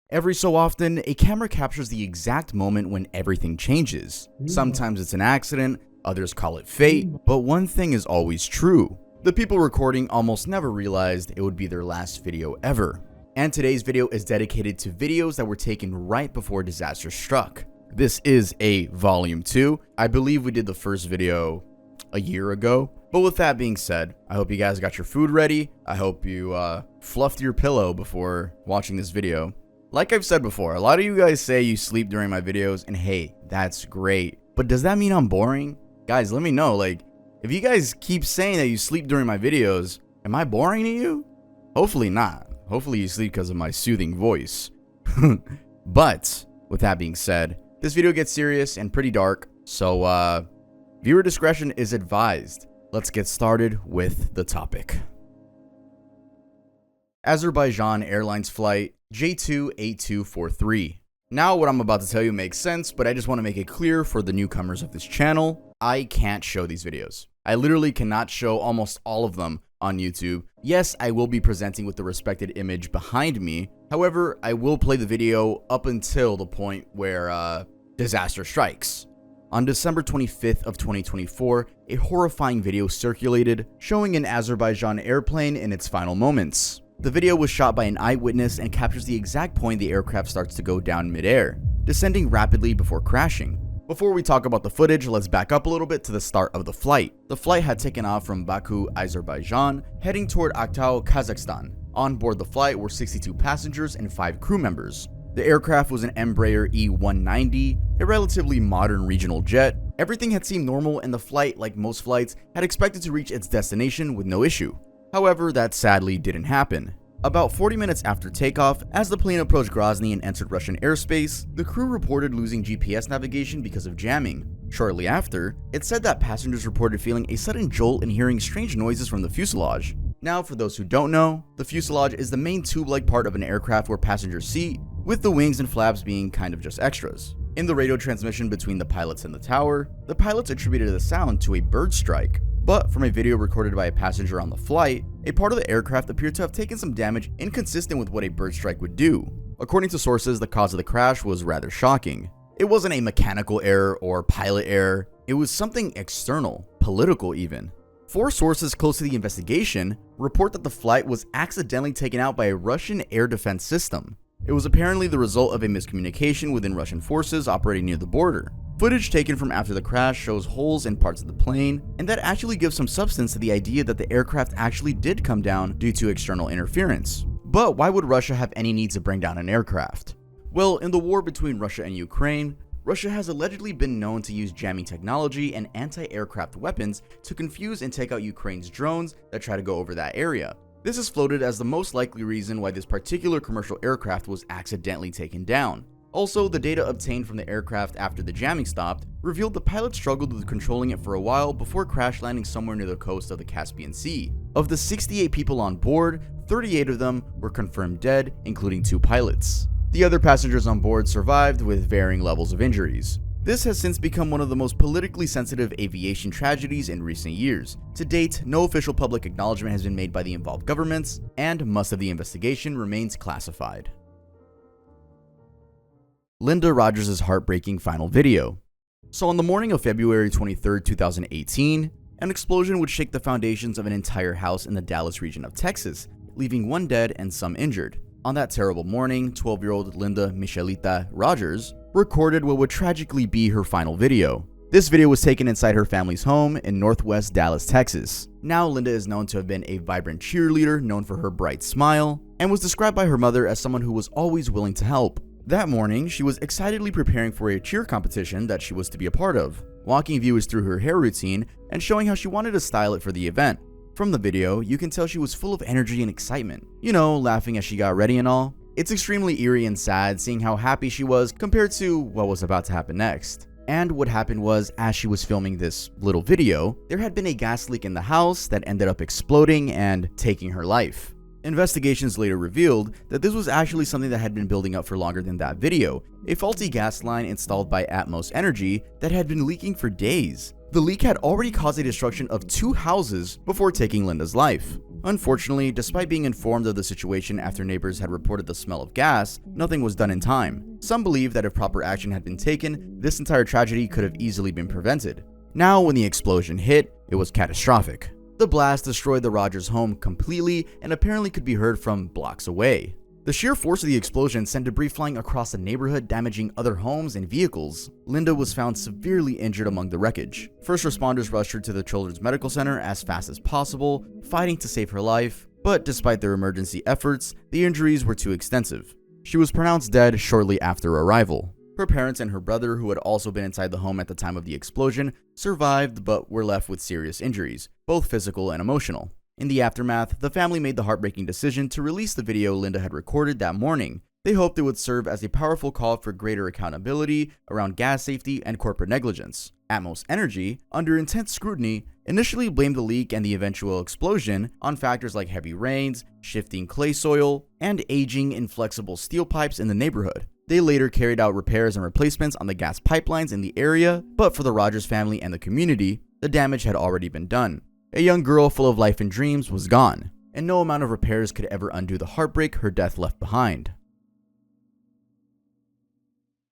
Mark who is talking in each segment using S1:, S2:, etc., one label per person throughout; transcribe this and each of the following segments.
S1: Every so often, a camera captures the exact moment when everything changes. Sometimes it's an accident, others call it fate, but one thing is always true. The people recording almost never realized it would be their last video ever. And today's video is dedicated to videos that were taken right before disaster struck. This is a volume 2. I believe we did the first video a year ago. But with that being said, I hope you guys got your food ready. I hope you fluffed your pillow before watching this video. Like I've said before, a lot of you guys say you sleep during my videos, and hey, that's great. But does that mean I'm boring? Guys, let me know. Like, if you guys keep saying that you sleep during my videos, am I boring to you? Hopefully not. Hopefully you sleep because of my soothing voice. But with that being said, this video gets serious and pretty dark, so viewer discretion is advised. Let's get started with the topic. Azerbaijan Airlines flight J28243. Now what I'm about to tell you makes sense, but I just want to make it clear for the newcomers of this channel, I can't show these videos. I literally cannot show almost all of them on YouTube. Yes, I will be presenting with the respected image behind me. However, I will play the video up until the point where disaster strikes. On December 25th of 2024, a horrifying video circulated showing an Azerbaijan airplane in its final moments. The video was shot by an eyewitness and captures the exact point the aircraft starts to go down midair, descending rapidly before crashing. Before we talk about the footage, let's back up a little bit to the start of the flight. The flight had taken off from Baku, Azerbaijan, heading toward Aktau, Kazakhstan. On board the flight were 62 passengers and 5 crew members. The aircraft was an Embraer E190, a relatively modern regional jet. Everything had seemed normal and the flight, like most flights, had expected to reach its destination with no issue. However, that sadly didn't happen. About 40 minutes after takeoff, as the plane approached Grozny and entered Russian airspace, the crew reported losing GPS navigation because of jamming. Shortly after, it said that passengers reported feeling a sudden jolt and hearing strange noises from the fuselage. Now, for those who don't know, the fuselage is the main tube-like part of an aircraft where passengers seat, with the wings and flaps being kind of just extras. In the radio transmission between the pilots and the tower, the pilots attributed the sound to a bird strike. But from a video recorded by a passenger on the flight, a part of the aircraft appeared to have taken some damage inconsistent with what a bird strike would do. According to sources, the cause of the crash was rather shocking. It wasn't a mechanical error or pilot error, it was something external, political even. 4 sources close to the investigation report that the flight was accidentally taken out by a Russian air defense system. It was apparently the result of a miscommunication within Russian forces operating near the border. Footage taken from after the crash shows holes in parts of the plane, and that actually gives some substance to the idea that the aircraft actually did come down due to external interference. But why would Russia have any need to bring down an aircraft? Well, in the war between Russia and Ukraine, Russia has allegedly been known to use jamming technology and anti-aircraft weapons to confuse and take out Ukraine's drones that try to go over that area. This is floated as the most likely reason why this particular commercial aircraft was accidentally taken down. Also, the data obtained from the aircraft after the jamming stopped revealed the pilot struggled with controlling it for a while before crash landing somewhere near the coast of the Caspian Sea. Of the 68 people on board, 38 of them were confirmed dead, including 2 pilots. The other passengers on board survived with varying levels of injuries. This has since become one of the most politically sensitive aviation tragedies in recent years. To date, no official public acknowledgement has been made by the involved governments, and much of the investigation remains classified. Linda Rogers' heartbreaking final video. So on the morning of February 23, 2018, an explosion would shake the foundations of an entire house in the Dallas region of Texas, leaving 1 dead and some injured. On that terrible morning, 12-year-old Linda Michellita Rogers recorded what would tragically be her final video. This video was taken inside her family's home in northwest Dallas, Texas. Now, Linda is known to have been a vibrant cheerleader known for her bright smile, and was described by her mother as someone who was always willing to help. That morning, she was excitedly preparing for a cheer competition that she was to be a part of, walking viewers through her hair routine and showing how she wanted to style it for the event. From the video, you can tell she was full of energy and excitement, laughing as she got ready and all. It's extremely eerie and sad seeing how happy she was compared to what was about to happen next. And what happened was, as she was filming this little video, there had been a gas leak in the house that ended up exploding and taking her life. Investigations later revealed that this was actually something that had been building up for longer than that video, a faulty gas line installed by Atmos Energy that had been leaking for days. The leak had already caused the destruction of 2 houses before taking Linda's life. Unfortunately, despite being informed of the situation after neighbors had reported the smell of gas, nothing was done in time. Some believe that if proper action had been taken, this entire tragedy could have easily been prevented. Now, when the explosion hit, it was catastrophic. The blast destroyed the Rogers home completely and apparently could be heard from blocks away. The sheer force of the explosion sent debris flying across the neighborhood, damaging other homes and vehicles. Linda was found severely injured among the wreckage. First responders rushed her to the Children's Medical Center as fast as possible, fighting to save her life, but despite their emergency efforts, the injuries were too extensive. She was pronounced dead shortly after arrival. Her parents and her brother, who had also been inside the home at the time of the explosion, survived but were left with serious injuries, both physical and emotional. In the aftermath, the family made the heartbreaking decision to release the video Linda had recorded that morning. They hoped it would serve as a powerful call for greater accountability around gas safety and corporate negligence. Atmos Energy, under intense scrutiny, initially blamed the leak and the eventual explosion on factors like heavy rains, shifting clay soil, and aging inflexible steel pipes in the neighborhood. They later carried out repairs and replacements on the gas pipelines in the area, but for the Rogers family and the community, the damage had already been done. A young girl full of life and dreams was gone, and no amount of repairs could ever undo the heartbreak her death left behind.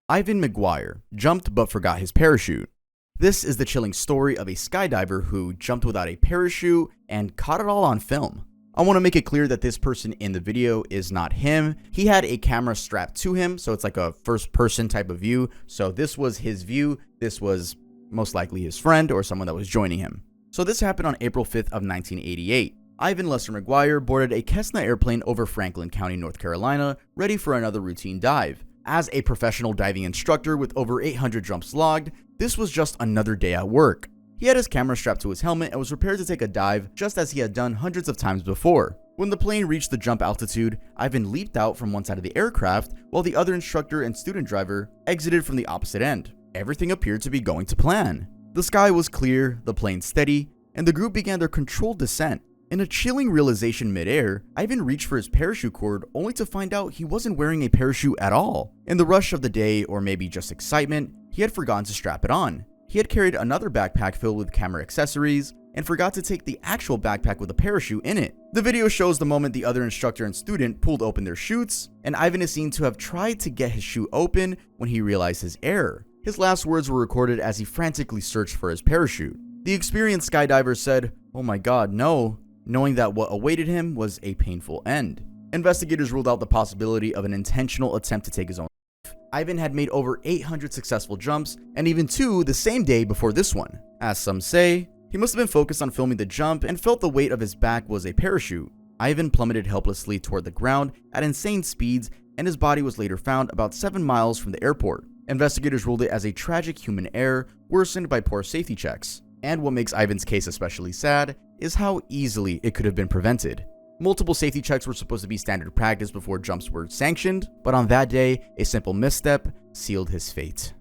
S1: Ivan McGuire jumped but forgot his parachute. This is the chilling story of a skydiver who jumped without a parachute and caught it all on film. I want to make it clear that this person in the video is not him. He had a camera strapped to him, so it's like a first person type of view. So this was his view. This was most likely his friend or someone that was joining him. So this happened on April 5th of 1988. Ivan Lester McGuire boarded a Cessna airplane over Franklin County, North Carolina, ready for another routine dive. As a professional diving instructor with over 800 jumps logged, this was just another day at work. He had his camera strapped to his helmet and was prepared to take a dive just as he had done hundreds of times before. When the plane reached the jump altitude, Ivan leaped out from one side of the aircraft while the other instructor and student driver exited from the opposite end. Everything appeared to be going to plan. The sky was clear, the plane steady, and the group began their controlled descent. In a chilling realization midair, Ivan reached for his parachute cord only to find out he wasn't wearing a parachute at all. In the rush of the day, or maybe just excitement, he had forgotten to strap it on. He had carried another backpack filled with camera accessories and forgot to take the actual backpack with a parachute in it. The video shows the moment the other instructor and student pulled open their chutes, and Ivan is seen to have tried to get his chute open when he realized his error. His last words were recorded as he frantically searched for his parachute. The experienced skydiver said, "Oh my god, no," knowing that what awaited him was a painful end. Investigators ruled out the possibility of an intentional attempt to take his own life. Ivan had made over 800 successful jumps, and even 2 the same day before this one. As some say, he must have been focused on filming the jump and felt the weight of his back was a parachute. Ivan plummeted helplessly toward the ground at insane speeds, and his body was later found about 7 miles from the airport. Investigators ruled it as a tragic human error worsened by poor safety checks. And what makes Ivan's case especially sad is how easily it could have been prevented. Multiple safety checks were supposed to be standard practice before jumps were sanctioned, but on that day, a simple misstep sealed his fate.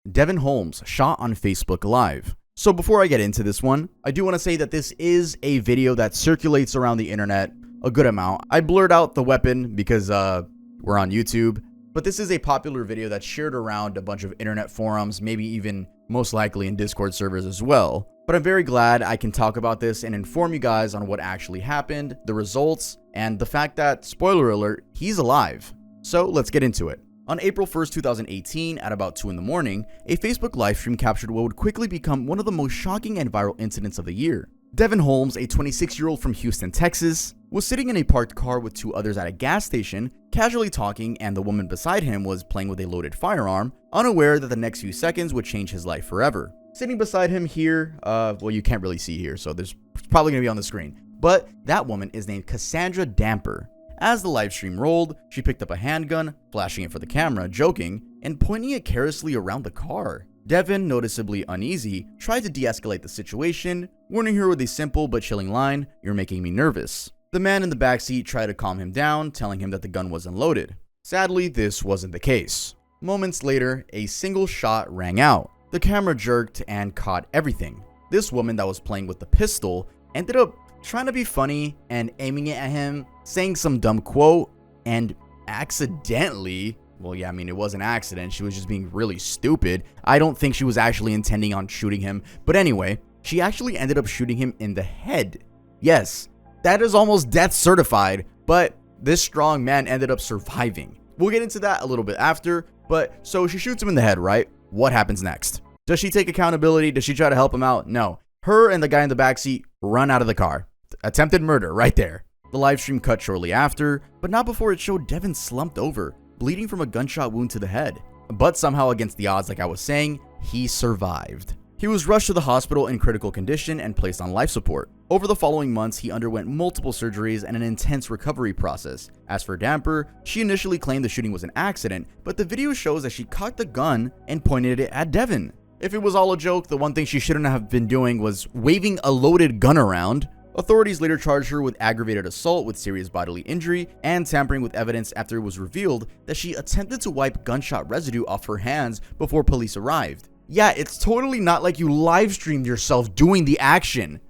S1: Devyn Holmes shot on Facebook Live. So before I get into this one, I do want to say that this is a video that circulates around the internet a good amount. I blurred out the weapon because we're on YouTube, but this is a popular video that's shared around a bunch of internet forums, maybe even most likely in Discord servers as well. But I'm very glad I can talk about this and inform you guys on what actually happened, the results, and the fact that, spoiler alert, he's alive. So let's get into it. On April 1st, 2018, at about 2 in the morning, a Facebook livestream captured what would quickly become one of the most shocking and viral incidents of the year. Devyn Holmes, a 26-year-old from Houston, Texas, was sitting in a parked car with 2 others at a gas station, casually talking, and the woman beside him was playing with a loaded firearm, unaware that the next few seconds would change his life forever. Sitting beside him here, well, you can't really see here, so it's probably going to be on the screen, but that woman is named Cassandra Damper. As the live stream rolled, she picked up a handgun, flashing it for the camera, joking, and pointing it carelessly around the car. Devyn, noticeably uneasy, tried to de-escalate the situation, warning her with a simple but chilling line, "You're making me nervous." The man in the backseat tried to calm him down, telling him that the gun wasn't loaded. Sadly, this wasn't the case. Moments later, a single shot rang out. The camera jerked and caught everything. This woman that was playing with the pistol ended up trying to be funny and aiming it at him, saying some dumb quote, and accidentally Well, yeah, I mean, it was an accident. She was just being really stupid. I don't think she was actually intending on shooting him. But anyway, she actually ended up shooting him in the head. Yes, that is almost death certified, but this strong man ended up surviving. We'll get into that a little bit after, but so she shoots him in the head, right? What happens next? Does she take accountability? Does she try to help him out? No. Her and the guy in the backseat run out of the car. Attempted murder right there. The live stream cut shortly after, but not before it showed Devyn slumped over, bleeding from a gunshot wound to the head. But somehow, against the odds, like I was saying, he survived. He was rushed to the hospital in critical condition and placed on life support. Over the following months, he underwent multiple surgeries and an intense recovery process. As for Damper, she initially claimed the shooting was an accident, but the video shows that she cocked the gun and pointed it at Devyn. If it was all a joke, the one thing she shouldn't have been doing was waving a loaded gun around. Authorities later charged her with aggravated assault with serious bodily injury and tampering with evidence after it was revealed that she attempted to wipe gunshot residue off her hands before police arrived. Yeah, it's totally not like you live streamed yourself doing the action.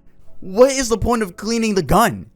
S1: What is the point of cleaning the gun?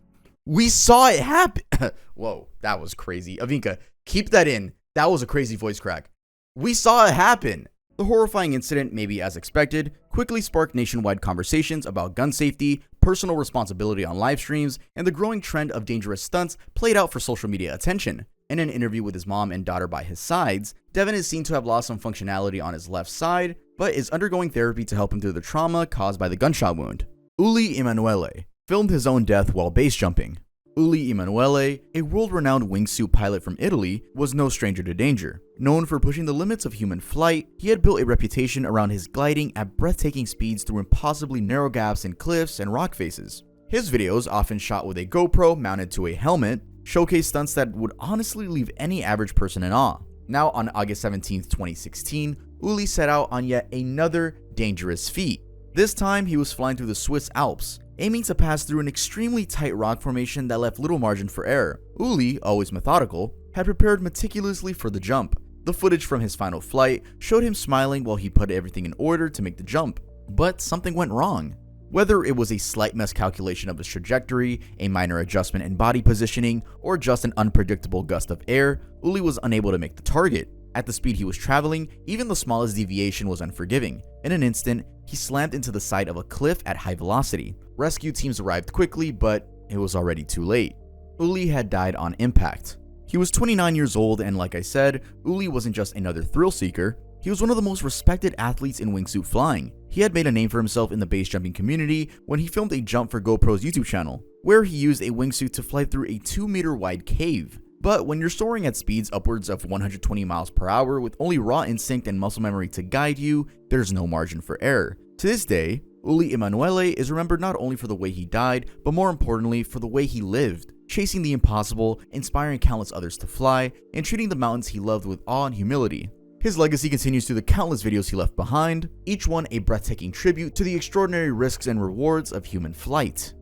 S1: We saw it happen. Whoa, that was crazy. Avinka, keep that in. That was a crazy voice crack. We saw it happen. The horrifying incident, maybe as expected, quickly sparked nationwide conversations about gun safety, personal responsibility on live streams, and the growing trend of dangerous stunts played out for social media attention. In an interview with his mom and daughter by his sides, Devyn is seen to have lost some functionality on his left side, but is undergoing therapy to help him through the trauma caused by the gunshot wound. Uli Emanuele filmed his own death while base jumping. Uli Emanuele, a world-renowned wingsuit pilot from Italy, was no stranger to danger. Known for pushing the limits of human flight, he had built a reputation around his gliding at breathtaking speeds through impossibly narrow gaps in cliffs and rock faces. His videos, often shot with a GoPro mounted to a helmet, showcase stunts that would honestly leave any average person in awe. Now, on August 17, 2016, Uli set out on yet another dangerous feat. This time, he was flying through the Swiss Alps, aiming to pass through an extremely tight rock formation that left little margin for error. Uli, always methodical, had prepared meticulously for the jump. The footage from his final flight showed him smiling while he put everything in order to make the jump. But something went wrong. Whether it was a slight miscalculation of his trajectory, a minor adjustment in body positioning, or just an unpredictable gust of air, Uli was unable to make the target. At the speed he was traveling, even the smallest deviation was unforgiving. In an instant, he slammed into the side of a cliff at high velocity. Rescue teams arrived quickly, but it was already too late. Uli had died on impact. He was 29 years old, and like I said, Uli wasn't just another thrill seeker. He was one of the most respected athletes in wingsuit flying. He had made a name for himself in the base jumping community when he filmed a jump for GoPro's YouTube channel, where he used a wingsuit to fly through a 2-meter wide cave. But when you're soaring at speeds upwards of 120 miles per hour with only raw instinct and muscle memory to guide you, there's no margin for error. To this day, Uli Emanuele is remembered not only for the way he died, but more importantly for the way he lived, chasing the impossible, inspiring countless others to fly, and treating the mountains he loved with awe and humility. His legacy continues through the countless videos he left behind, each one a breathtaking tribute to the extraordinary risks and rewards of human flight.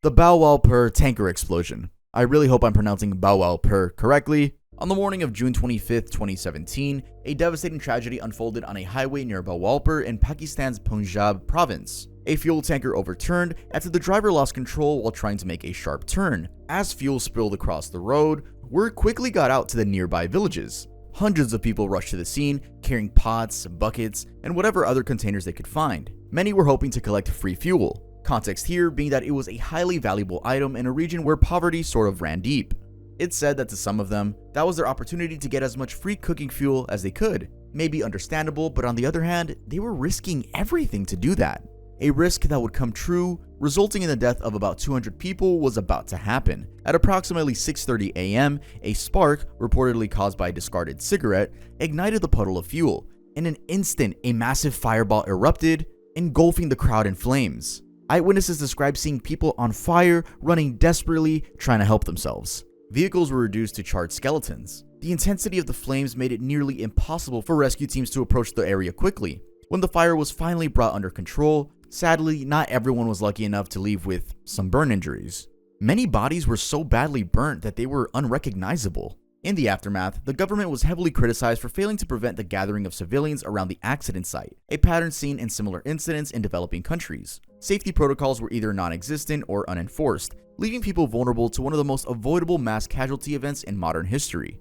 S1: The Bahawalpur tanker explosion. I really hope I'm pronouncing Bahawalpur correctly. On the morning of June 25, 2017, a devastating tragedy unfolded on a highway near Bahawalpur in Pakistan's Punjab province. A fuel tanker overturned after the driver lost control while trying to make a sharp turn. As fuel spilled across the road, word quickly got out to the nearby villages. Hundreds of people rushed to the scene, carrying pots, buckets, and whatever other containers they could find. Many were hoping to collect free fuel. Context here being that it was a highly valuable item in a region where poverty sort of ran deep. It's said that to some of them, that was their opportunity to get as much free cooking fuel as they could. Maybe understandable, but on the other hand, they were risking everything to do that. A risk that would come true, resulting in the death of about 200 people, was about to happen. At approximately 6:30 a.m., a spark, reportedly caused by a discarded cigarette, ignited the puddle of fuel. In an instant, a massive fireball erupted, engulfing the crowd in flames. Eyewitnesses described seeing people on fire, running desperately, trying to help themselves. Vehicles were reduced to charred skeletons. The intensity of the flames made it nearly impossible for rescue teams to approach the area quickly. When the fire was finally brought under control, sadly, not everyone was lucky enough to leave with some burn injuries. Many bodies were so badly burnt that they were unrecognizable. In the aftermath, the government was heavily criticized for failing to prevent the gathering of civilians around the accident site, a pattern seen in similar incidents in developing countries. safety protocols were either non-existent or unenforced, leaving people vulnerable to one of the most avoidable mass casualty events in modern history.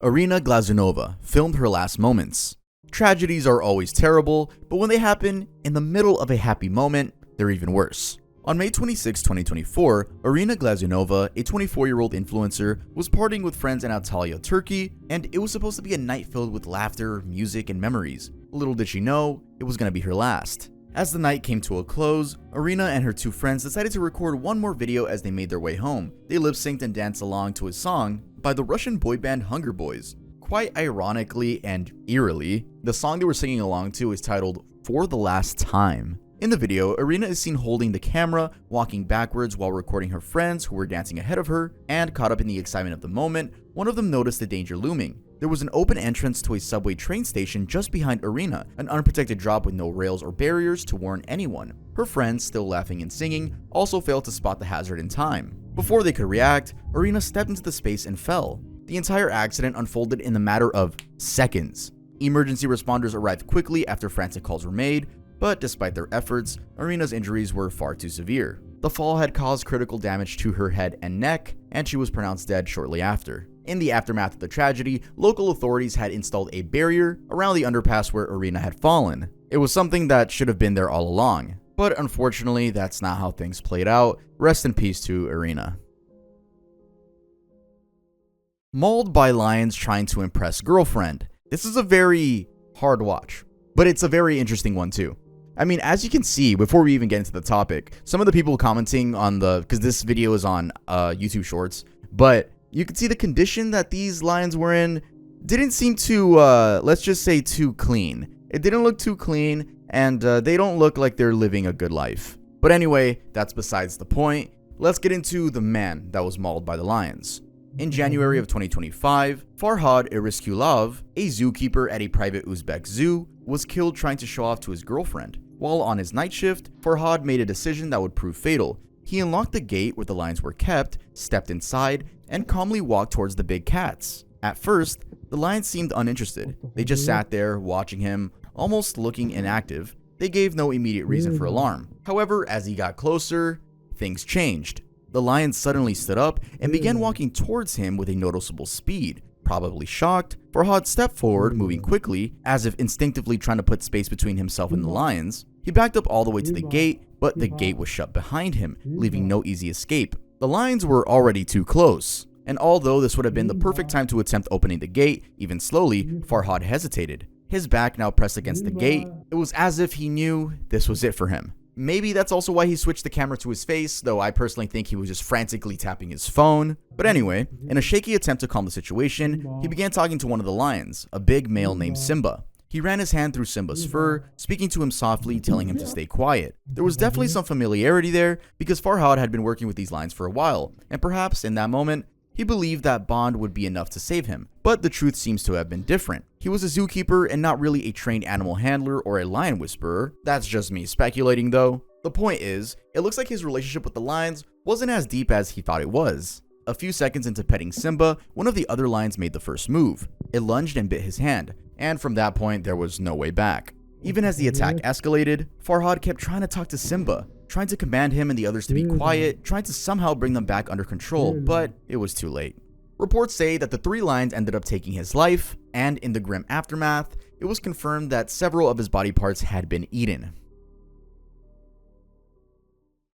S1: Arina Glazunova filmed her last moments. Tragedies are always terrible, but when they happen in the middle of a happy moment, they're even worse. On May 26, 2024, Arina Glazunova, a 24-year-old influencer, was partying with friends in Antalya, Turkey, and it was supposed to be a night filled with laughter, music, and memories. Little did she know, it was going to be her last. As the night came to a close, Arina and her two friends decided to record one more video as they made their way home. They lip-synced and danced along to a song by the Russian boy band Hunger Boys. Quite ironically and eerily, the song they were singing along to is titled For the Last Time. In the video, Arina is seen holding the camera, walking backwards while recording her friends who were dancing ahead of her, and caught up in the excitement of the moment, one of them noticed the danger looming. There was an open entrance to a subway train station just behind Arina, an unprotected drop with no rails or barriers to warn anyone. Her friends, still laughing and singing, also failed to spot the hazard in time. Before they could react, Arina stepped into the space and fell. The entire accident unfolded in the matter of seconds. Emergency responders arrived quickly after frantic calls were made, but despite their efforts, Arina's injuries were far too severe. The fall had caused critical damage to her head and neck, and she was pronounced dead shortly after. In the aftermath of the tragedy, local authorities had installed a barrier around the underpass where Arina had fallen. It was something that should have been there all along. But unfortunately, that's not how things played out. Rest in peace to Arina. Mauled by lions trying to impress girlfriend. This is a very hard watch, but it's a very interesting one too. I mean, as you can see, before we even get into the topic, some of the people commenting on because this video is on YouTube Shorts, but you can see the condition that these lions were in didn't seem too, let's just say, too clean. It didn't look too clean, and they don't look like they're living a good life. But anyway, that's besides the point. Let's get into the man that was mauled by the lions. In January of 2025, Farhod Iriskulov, a zookeeper at a private Uzbek zoo, was killed trying to show off to his girlfriend. While on his night shift, Farhod made a decision that would prove fatal. He unlocked the gate where the lions were kept, stepped inside, and calmly walked towards the big cats. At first, the lions seemed uninterested. They just sat there, watching him, almost looking inactive. They gave no immediate reason for alarm. However, as he got closer, things changed. The lions suddenly stood up and began walking towards him with a noticeable speed. Probably shocked, Farhod stepped forward, moving quickly, as if instinctively trying to put space between himself and the lions. He backed up all the way to the gate, but the gate was shut behind him, leaving no easy escape. The lions were already too close, and although this would have been the perfect time to attempt opening the gate, even slowly, Farhod hesitated. His back now pressed against the gate. It was as if he knew this was it for him. Maybe that's also why he switched the camera to his face, though I personally think he was just frantically tapping his phone. But anyway, in a shaky attempt to calm the situation, he began talking to one of the lions, a big male named Simba. He ran his hand through Simba's fur, speaking to him softly, telling him to stay quiet. There was definitely some familiarity there, because Farhod had been working with these lions for a while, and perhaps in that moment, he believed that bond would be enough to save him. But the truth seems to have been different. He was a zookeeper and not really a trained animal handler or a lion whisperer. That's just me speculating though. The point is, it looks like his relationship with the lions wasn't as deep as he thought it was. A few seconds into petting Simba, one of the other lions made the first move. It lunged and bit his hand, and from that point there was no way back. Even as the attack escalated, Farhod kept trying to talk to Simba, trying to command him and the others to be quiet, trying to somehow bring them back under control, but it was too late. Reports say that the 3 lions ended up taking his life, and in the grim aftermath, it was confirmed that several of his body parts had been eaten.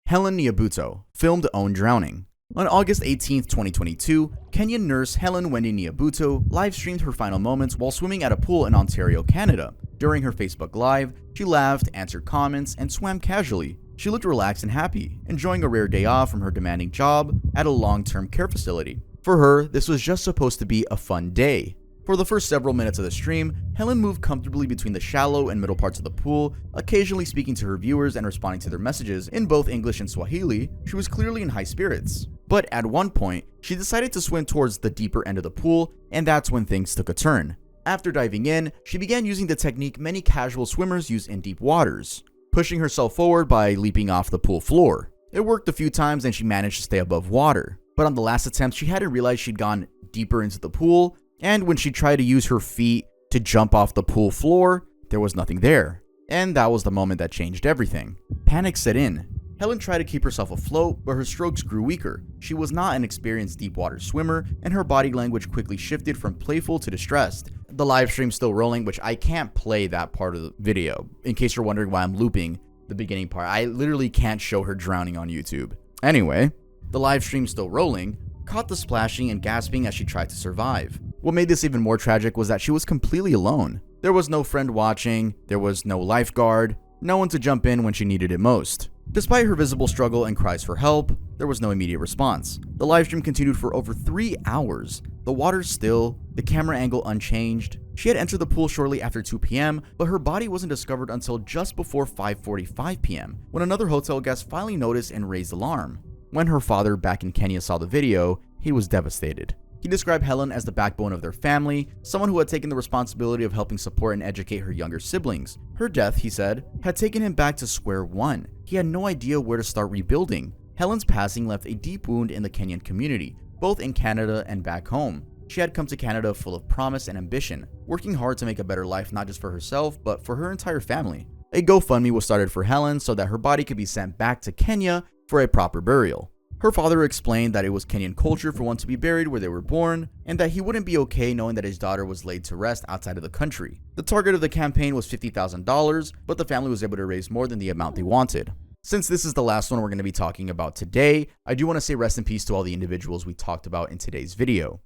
S1: Helen Nyabuto filmed own drowning. On August 18, 2022, Kenyan nurse Helen Wendy Nyabuto live-streamed her final moments while swimming at a pool in Ontario, Canada. During her Facebook Live, she laughed, answered comments, and swam casually. She looked relaxed and happy, enjoying a rare day off from her demanding job at a long-term care facility. For her, this was just supposed to be a fun day. For the first several minutes of the stream, Helen moved comfortably between the shallow and middle parts of the pool, occasionally speaking to her viewers and responding to their messages in both English and Swahili. She was clearly in high spirits. But at one point, she decided to swim towards the deeper end of the pool, and that's when things took a turn. After diving in, she began using the technique many casual swimmers use in deep waters, pushing herself forward by leaping off the pool floor. It worked a few times and she managed to stay above water. But on the last attempt, she hadn't realized she'd gone deeper into the pool, and when she tried to use her feet to jump off the pool floor, there was nothing there. And that was the moment that changed everything. Panic set in. Helen tried to keep herself afloat, but her strokes grew weaker. She was not an experienced deep water swimmer, and her body language quickly shifted from playful to distressed. The live stream's still rolling, which I can't play that part of the video. In case you're wondering why I'm looping the beginning part, I literally can't show her drowning on YouTube. Anyway, the live stream still rolling, caught the splashing and gasping as she tried to survive. What made this even more tragic was that she was completely alone. There was no friend watching, there was no lifeguard, no one to jump in when she needed it most. Despite her visible struggle and cries for help, there was no immediate response. The livestream continued for over 3 hours. The water still, the camera angle unchanged. She had entered the pool shortly after 2 p.m., but her body wasn't discovered until just before 5:45 p.m., when another hotel guest finally noticed and raised alarm. When her father back in Kenya saw the video, he was devastated. He described Helen as the backbone of their family, someone who had taken the responsibility of helping support and educate her younger siblings. Her death, he said, had taken him back to square one. He had no idea where to start rebuilding. Helen's passing left a deep wound in the Kenyan community, both in Canada and back home. She had come to Canada full of promise and ambition, working hard to make a better life not just for herself, but for her entire family. A GoFundMe was started for Helen so that her body could be sent back to Kenya for a proper burial. Her father explained that it was Kenyan culture for one to be buried where they were born, and that he wouldn't be okay knowing that his daughter was laid to rest outside of the country. The target of the campaign was $50,000, but the family was able to raise more than the amount they wanted. Since this is the last one we're going to be talking about today, I do want to say rest in peace to all the individuals we talked about in today's video.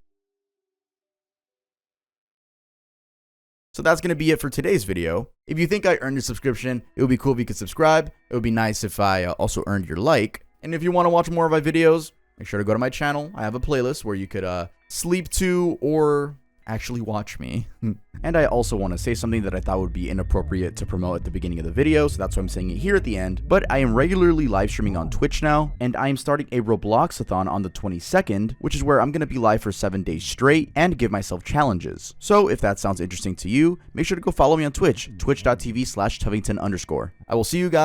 S1: So that's going to be it for today's video. If you think I earned your subscription, it would be cool if you could subscribe. It would be nice if I also earned your like. And if you want to watch more of my videos, make sure to go to my channel. I have a playlist where you could sleep to or actually watch me. And I also want to say something that I thought would be inappropriate to promote at the beginning of the video, so that's why I'm saying it here at the end. But I am regularly live streaming on Twitch now, and I am starting a Robloxathon on the 22nd, which is where I'm going to be live for 7 days straight and give myself challenges. So if that sounds interesting to you, make sure to go follow me on Twitch, twitch.tv/Tuvington_. I will see you guys